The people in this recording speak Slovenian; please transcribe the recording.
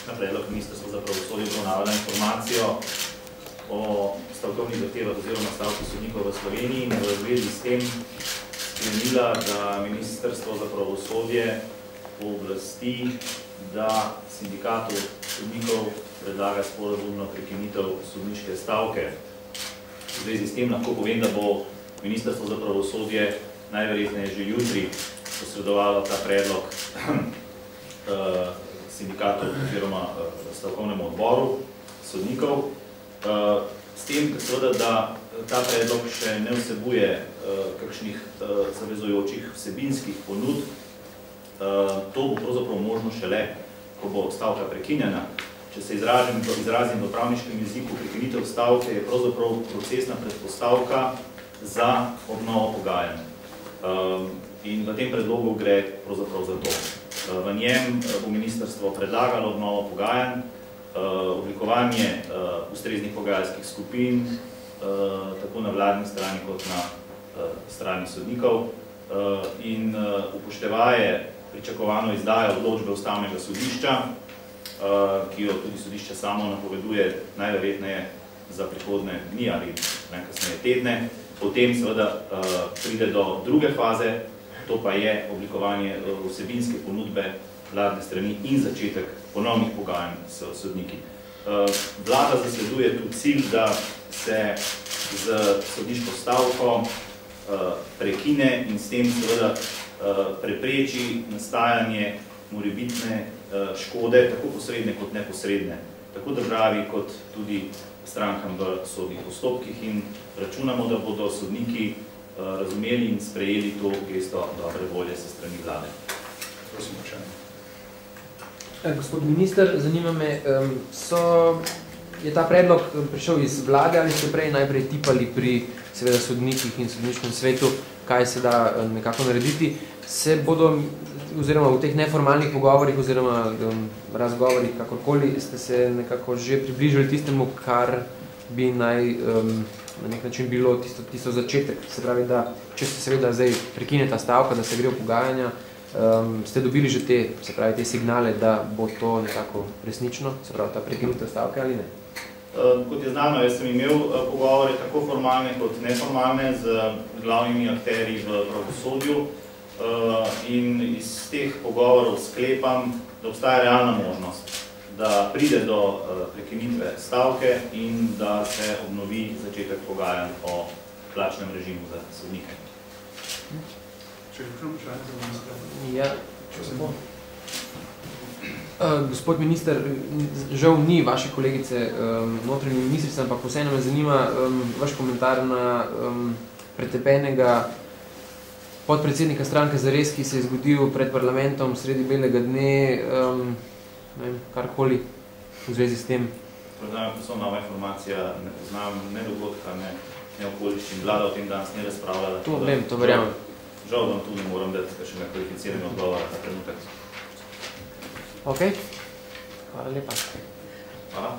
na predlog Ministrstva za pravosodje obravnavala informacijo o stavkovnih zahtevah oziroma stavki sodnikov v Sloveniji in v zvezi s tem sklenila, da Ministrstvo za pravosodje pooblasti, da sindikatu sodnikov predlaga sporazumno prekinitev sodniške stavke. V zvezi s tem lahko povem, da bo Ministrstvo za pravosodje najverjetneje že jutri posredovalo ta predlog sindikatu oziroma stavkovnemu odboru sodnikov. S tem, seveda, da ta predlog še ne vsebuje kakšnih zavezujočih vsebinskih ponud, to bo pravzaprav možno šele, ko bo stavka prekinjena. Če se izrazim v pravniškem jeziku, prekinitev stavke je pravzaprav procesna predpostavka za obnovo pogajanj. In v tem predlogu gre pravzaprav za to. V njem bo ministrstvo predlagalo obnovo pogajanj, oblikovanje ustreznih pogajalskih skupin, tako na vladni strani kot na strani sodnikov in upoštevaje pričakovano izdajo odločbe Ustavnega sodišča, ki jo tudi sodišče samo napoveduje najverjetneje za prihodne dni ali najkasneje tedne. Potem seveda pride do druge faze, to pa je oblikovanje vsebinske ponudbe vladne strani in začetek ponovnih pogajanj s sodniki. Vlada zasleduje tu cilj, da se z sodniško stavko prekine in s tem seveda prepreči nastajanje morebitne škode, tako posredne kot neposredne, tako državi kot tudi strankam v sodnih postopkih in računamo, da bodo sodniki razumeli in sprejeli to gesto dobre volje se strani vlade. Prosim, vprašanje. Gospod minister, zanima me, je ta predlog prišel iz vlade ali ste prej najprej tipali pri seveda sodnikih in sodniškem svetu, kaj se da nekako narediti? Se bodo, oziroma v teh neformalnih pogovorih oziroma razgovorih, kakorkoli, ste se nekako že približili tistemu, kar bi naj na nek način bilo tisto začetek? Se pravi, da če se seveda zdaj prekine ta stavka, da se gre v pogajanja, ste dobili že te signale, da bo to nekako resnično, se pravi, ta prekinitev stavke ali ne? Kot je znano, jaz sem imel pogovore tako formalne kot neformalne z glavnimi akterji v pravosodju in iz teh pogovorov sklepam, da obstaja realna možnost, da pride do prekinitve stavke in da se obnovi začetek pogajanj o plačnem režimu za sodnike. Ja, gospod minister, žal ni vaše kolegice notranji ministrice, ampak vseeno me zanima vaš komentar na pretepenega podpredsednika stranke Zares, ki se je zgodil pred parlamentom sredi belega dne, karkoli v zvezi s tem. Predvsem, so nova informacija, ne poznam ne dogodka, ne okoliščin. Vlada o tem danes ne razpravljala. To vem, to verjamem. Žal vam tudi moram dati kakšnega kvalificiranega odgovora ta trenutek. Ok, hvala lepa. Hvala.